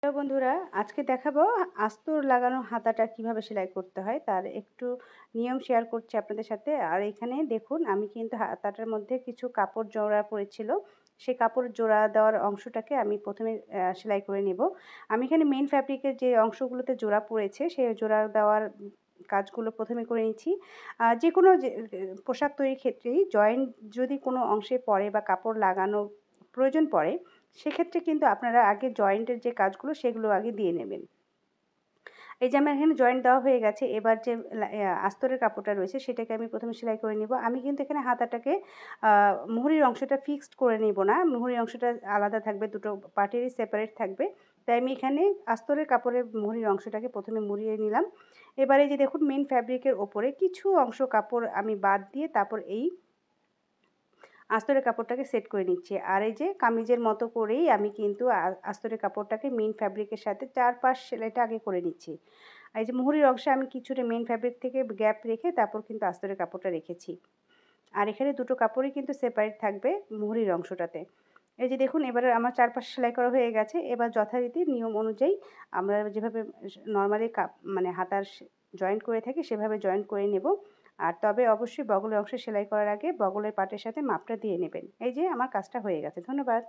Hello বন্ধুরা, আজকে দেখাবো আস্তর লাগানো হাতাটা কিভাবে সেলাই করতে হয় তার একটু নিয়ম শেয়ার করছি আপনাদের সাথে। আর এখানে দেখুন আমি কিন্তু হাতাটার মধ্যে কিছু কাপড় জোড়া পড়েছিল। সেই কাপড় জোড়া দেওয়ার অংশটাকে আমি ১ম এ সেলাই করে নেব। আমি এখানে মেইন ফ্যাব্রিকের যে অংশগুলোতে জোড়া পড়েছে সেই জোড়া দেওয়ার কাজগুলো ১ম এ করে নিচ্ছি। যেকোনো পোশাক তৈরির ক্ষেত্রেই জয়েন্ট যদি কোনো অংশে পড়ে বা কাপড় লাগানো প্রয়োজন পড়ে সেক্ষেত্রে কিন্তু আপনারা আগে জয়েন্টের যে কাজগুলো সেগুলো আগে দিয়ে নেবেন। এই যে আমার এখানে জয়েন্ট দেওয়া হয়ে গেছে। এবার যে আস্তরের কাপড়টা রয়েছে সেটাকে আমি ১ম এ সেলাই করে নিব। আমি কিন্তু এখানে হাতাটাকে আ মুহুরির অংশটা ফিক্সড করে নিব না। মুহুরির অংশটা আলাদা থাকবে, দুটো পার্টেরই সেপারেট থাকবে। তাই আমি এখানে আস্তরের কাপড়ের মুহুরির অংশটাকে ১ম এ মুড়িয়ে নিলাম। এবার এই যে দেখুন মেইন ফ্যাব্রিকের ওপরে কিছু অংশ কাপড় আমি বাদ দিয়ে তারপর এই আস্তরের কাপড়টাকে সেট করে নিচ্ছি। আর এই যে কামিজের মতো করেই আমি কিন্তু আস্তরের কাপড়টাকে মেইন ফ্যাব্রিকের সাথে চারপাশ সেলাইটা আগে করে নিচ্ছি। আর এই যে মুহুরির অংশে আমি কিছুটা মেইন ফ্যাব্রিক থেকে গ্যাপ রেখে তারপর কিন্তু আস্তরের কাপড়টা রেখেছি। আর এখানে দুটো কাপড়ই কিন্তু সেপারেট থাকবে মুহুরির অংশটাতে। এই যে দেখুন এবারে আমার চারপাশে সেলাই করা হয়ে গেছে। এবার যথারীতি নিয়ম অনুযায়ী আমরা যেভাবে নরমালি মানে হাতার জয়েন্ট করে থাকি সেভাবে জয়েন্ট করে নেব। আর তবে অবশ্যই বগলের অংশে সেলাই করার আগে বগলের পাটের সাথে মাপটা দিয়ে নেবেন। এই যে আমার কাজটা হয়ে গেছে। ধন্যবাদ।